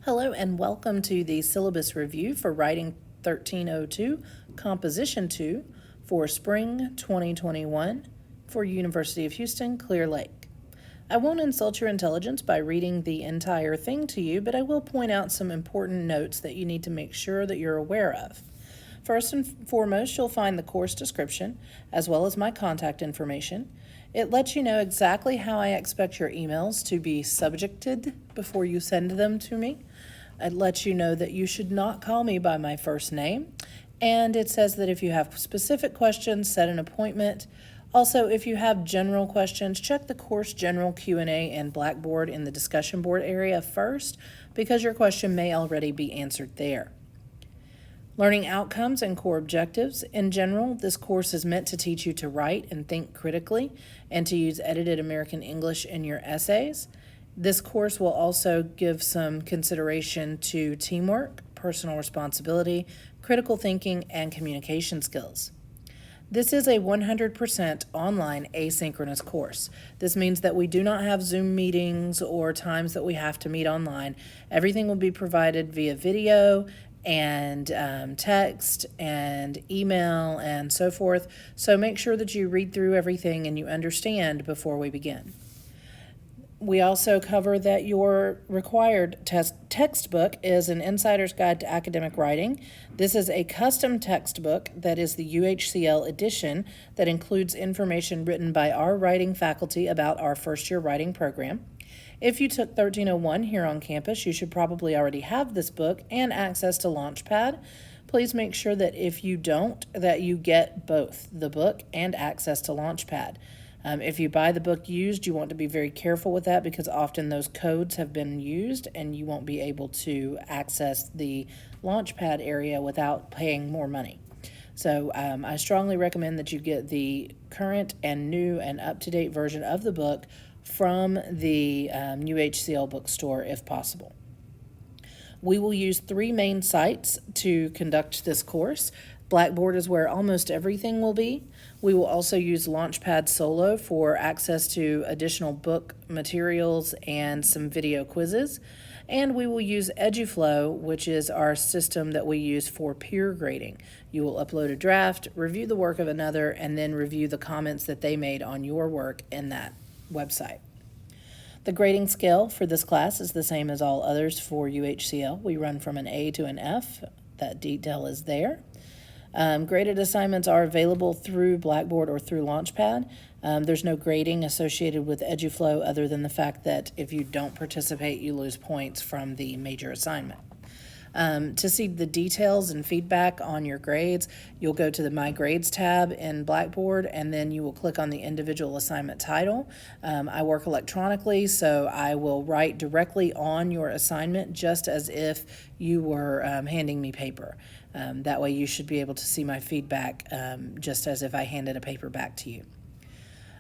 Hello and welcome to the syllabus review for Writing 1302, Composition 2 for Spring 2021 for University of Houston, Clear Lake. I won't insult your intelligence by reading the entire thing to you, but I will point out some important notes that you need to make sure that you're aware of. First and foremost, you'll find the course description as well as my contact information. It lets you know exactly how I expect your emails to be subjected before you send them to me. It lets you know that you should not call me by my first name. And it says that if you have specific questions, set an appointment. Also, if you have general questions, check the course general Q&A and Blackboard in the discussion board area first, because your question may already be answered there. Learning outcomes and core objectives. In general, this course is meant to teach you to write and think critically and to use edited American English in your essays. This course will also give some consideration to teamwork, personal responsibility, critical thinking, and communication skills. This is a 100% online asynchronous course. This means that we do not have Zoom meetings or times that we have to meet online. Everything will be provided via video and text and email and so forth. So make sure that you read through everything and you understand before we begin. We also cover that your required textbook is an Insider's Guide to Academic Writing. This is a custom textbook that is the UHCL edition that includes information written by our writing faculty about our first-year writing program. If you took 1301 here on campus, you should probably already have this book and access to Launchpad. Please make sure that if you don't, that you get both the book and access to Launchpad. If you buy the book used, you want to be very careful with that because often those codes have been used and you won't be able to access the Launchpad area without paying more money. So I strongly recommend that you get the current and new and up-to-date version of the book from the UHCL bookstore if possible. We will use 3 main sites to conduct this course. Blackboard is where almost everything will be. We will also use Launchpad Solo for access to additional book materials and some video quizzes. And we will use EduFlow, which is our system that we use for peer grading. You will upload a draft, review the work of another, and then review the comments that they made on your work in that website. The grading scale for this class is the same as all others for UHCL. We run from an A to an F. That detail is there. Graded assignments are available through Blackboard or through Launchpad. There's no grading associated with EduFlow other than the fact that if you don't participate, you lose points from the major assignment. To see the details and feedback on your grades, you'll go to the My Grades tab in Blackboard, and then you will click on the individual assignment title. I work electronically, so I will write directly on your assignment just as if you were handing me paper. That way you should be able to see my feedback just as if I handed a paper back to you.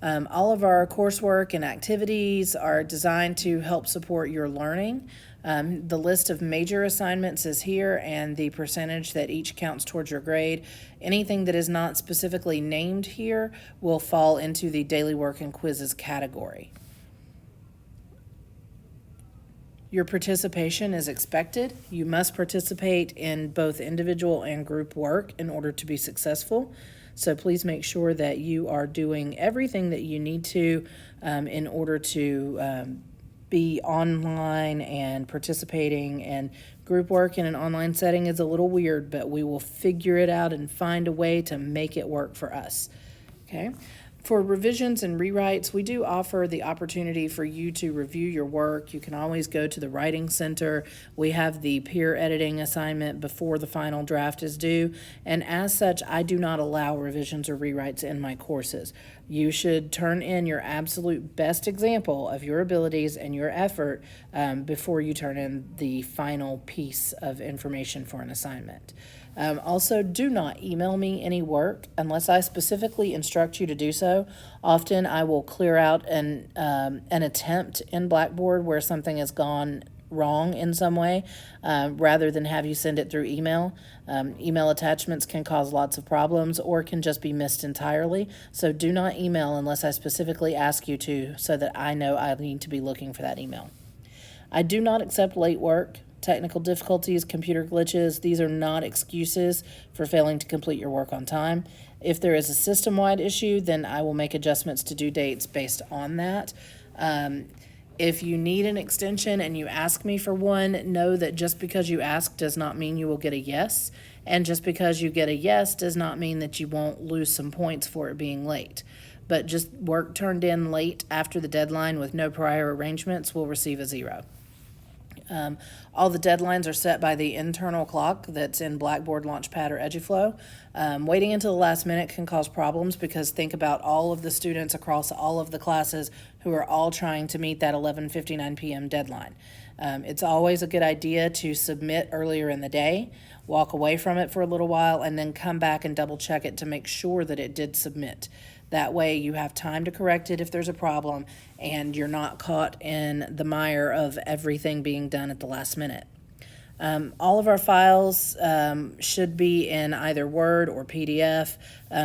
All of our coursework and activities are designed to help support your learning. The list of major assignments is here and the percentage that each counts towards your grade. Anything that is not specifically named here will fall into the daily work and quizzes category. Your participation is expected. You must participate in both individual and group work in order to be successful. So please make sure that you are doing everything that you need to in order to be online and participating. And group work in an online setting is a little weird, but we will figure it out and find a way to make it work for us. Okay. For revisions and rewrites, we do offer the opportunity for you to review your work. You can always go to the Writing Center. We have the peer editing assignment before the final draft is due, and as such, I do not allow revisions or rewrites in my courses. You should turn in your absolute best example of your abilities and your effort before you turn in the final piece of information for an assignment. Also, do not email me any work unless I specifically instruct you to do so. Often I will clear out an attempt in Blackboard where something has gone wrong in some way rather than have you send it through email. Email attachments can cause lots of problems or can just be missed entirely. So do not email unless I specifically ask you to so that I know I need to be looking for that email. I do not accept late work. Technical difficulties, computer glitches, these are not excuses for failing to complete your work on time. If there is a system-wide issue, then I will make adjustments to due dates based on that. If you need an extension and you ask me for one, know that just because you ask does not mean you will get a yes. And just because you get a yes does not mean that you won't lose some points for it being late. But just work turned in late after the deadline with no prior arrangements will receive a 0. All the deadlines are set by the internal clock that's in Blackboard, Launchpad, or EduFlow. Waiting until the last minute can cause problems because think about all of the students across all of the classes who are all trying to meet that 11:59 p.m. deadline. It's always a good idea to submit earlier in the day, walk away from it for a little while, and then come back and double check it to make sure that it did submit. That way you have time to correct it if there's a problem, and you're not caught in the mire of everything being done at the last minute. All of our files should be in either Word or PDF.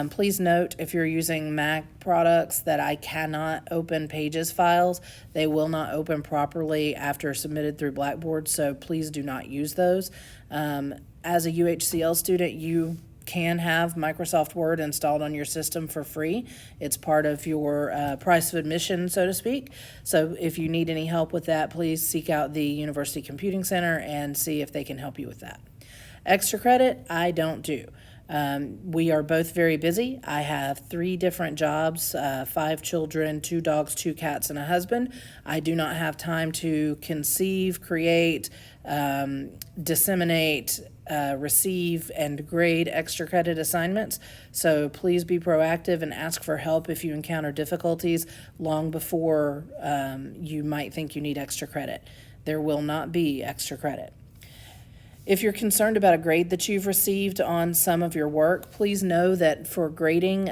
Please note, if you're using Mac products, that I cannot open Pages files. They will not open properly after submitted through Blackboard, so please do not use those. As a UHCL student, you can have Microsoft Word installed on your system for free. It's part of your price of admission, so to speak. So if you need any help with that, please seek out the University Computing Center and see if they can help you with that. Extra credit, I don't do. We are both very busy. I have 3 different jobs, 5 children, 2 dogs, 2 cats, and a husband. I do not have time to conceive, create, disseminate, receive, and grade extra credit assignments. So please be proactive and ask for help if you encounter difficulties long before you might think you need extra credit. There will not be extra credit. If you're concerned about a grade that you've received on some of your work, please know that for grading,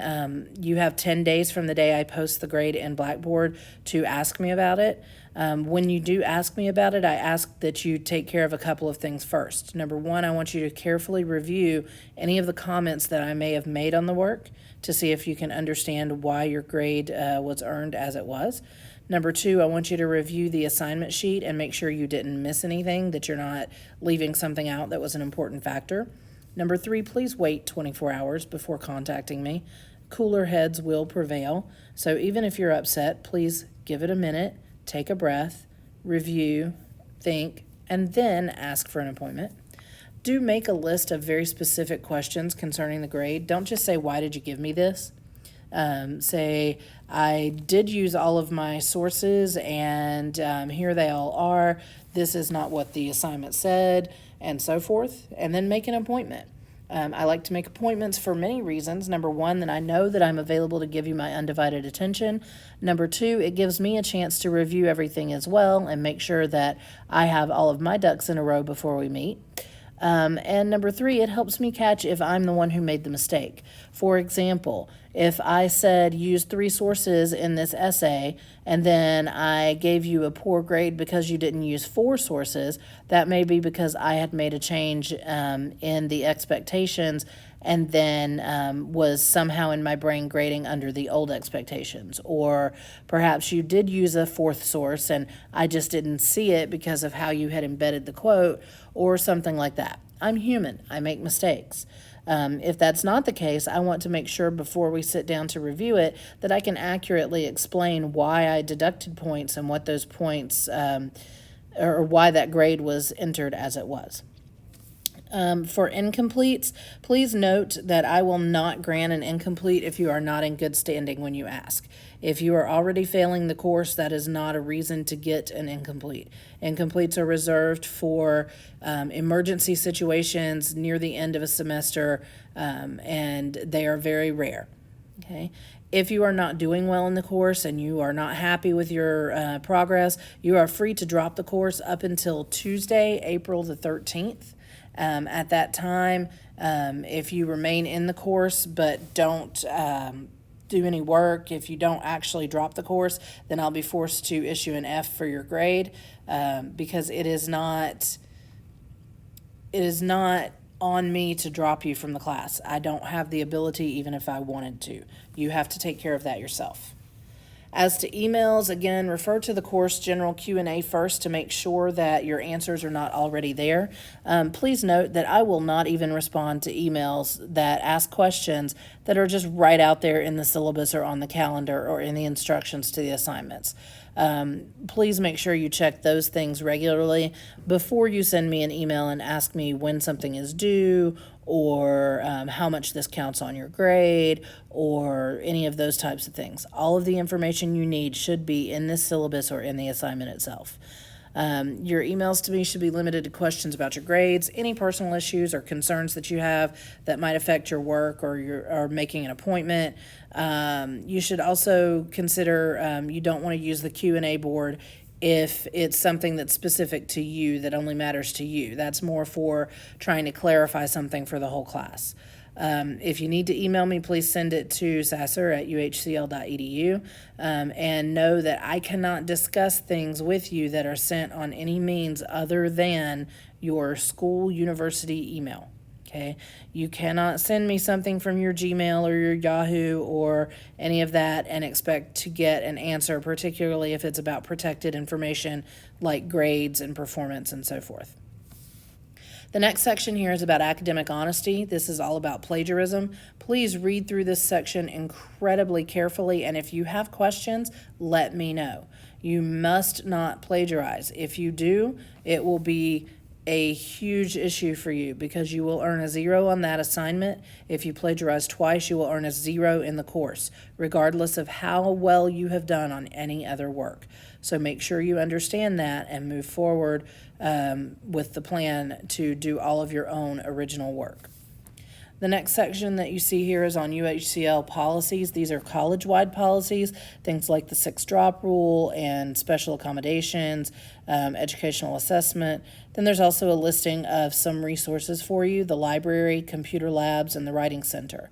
you have 10 days from the day I post the grade in Blackboard to ask me about it. When you do ask me about it, I ask that you take care of a couple of things first. Number one, I want you to carefully review any of the comments that I may have made on the work to see if you can understand why your grade was earned as it was. Number two, I want you to review the assignment sheet and make sure you didn't miss anything, that you're not leaving something out that was an important factor. Number three, please wait 24 hours before contacting me. Cooler heads will prevail. So even if you're upset, please give it a minute, take a breath, review, think, and then ask for an appointment. Do make a list of very specific questions concerning the grade. Don't just say, why did you give me this? Say, I did use all of my sources and here they all are. This is not what the assignment said, and so forth. And then make an appointment. I like to make appointments for many reasons. Number one, that I know that I'm available to give you my undivided attention. Number two, it gives me a chance to review everything as well and make sure that I have all of my ducks in a row before we meet. And number three, it helps me catch if I'm the one who made the mistake. For example, if I said use 3 sources in this essay and then I gave you a poor grade because you didn't use 4 sources, that may be because I had made a change in the expectations and then was somehow in my brain grading under the old expectations. Or perhaps you did use a 4th source and I just didn't see it because of how you had embedded the quote, or something like that. I'm human. I make mistakes. If that's not the case, I want to make sure before we sit down to review it that I can accurately explain why I deducted points and what those points, or why that grade was entered as it was. For incompletes, please note that I will not grant an incomplete if you are not in good standing when you ask. If you are already failing the course, that is not a reason to get an incomplete. Incompletes are reserved for emergency situations near the end of a semester, and they are very rare. Okay. If you are not doing well in the course and you are not happy with your progress, you are free to drop the course up until Tuesday, April the 13th. At that time, if you remain in the course but don't do any work, if you don't actually drop the course, then I'll be forced to issue an F for your grade, because it is not on me to drop you from the class. I don't have the ability, even if I wanted to. You have to take care of that yourself. As to emails, again, refer to the course general Q&A first to make sure that your answers are not already there. Please note that I will not even respond to emails that ask questions that are just right out there in the syllabus or on the calendar or in the instructions to the assignments. Please make sure you check those things regularly before you send me an email and ask me when something is due or how much this counts on your grade or any of those types of things. All of the information you need should be in this syllabus or in the assignment itself. Your emails to me should be limited to questions about your grades, any personal issues or concerns that you have that might affect your work or making an appointment. You should also consider you don't want to use the Q&A board if it's something that's specific to you that only matters to you. That's more for trying to clarify something for the whole class. If you need to email me, please send it to sasser@uhcl.edu, and know that I cannot discuss things with you that are sent on any means other than your school university email. Okay, you cannot send me something from your Gmail or your Yahoo or any of that and expect to get an answer, particularly if it's about protected information like grades and performance and so forth. The next section here is about academic honesty. This is all about plagiarism. Please read through this section incredibly carefully, and if you have questions, let me know. You must not plagiarize. If you do, it will be a huge issue for you because you will earn a 0 on that assignment. If you plagiarize twice, you will earn a 0 in the course, regardless of how well you have done on any other work. So make sure you understand that and move forward with the plan to do all of your own original work. The next section that you see here is on UHCL policies. These are college-wide policies, things like the 6-drop rule and special accommodations, educational assessment. Then there's also a listing of some resources for you, the library, computer labs, and the writing center.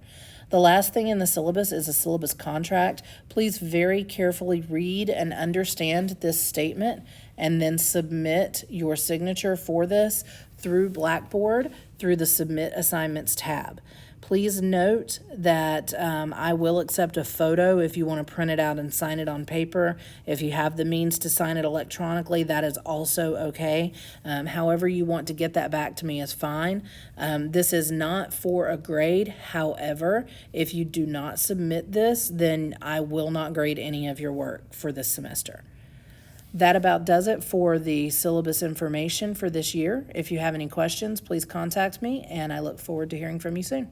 The last thing in the syllabus is a syllabus contract. Please very carefully read and understand this statement and then submit your signature for this through Blackboard through the Submit Assignments tab. Please note that I will accept a photo if you want to print it out and sign it on paper. If you have the means to sign it electronically, that is also okay. However you want to get that back to me is fine. This is not for a grade. However, if you do not submit this, then I will not grade any of your work for this semester. That about does it for the syllabus information for this year. If you have any questions, please contact me, and I look forward to hearing from you soon.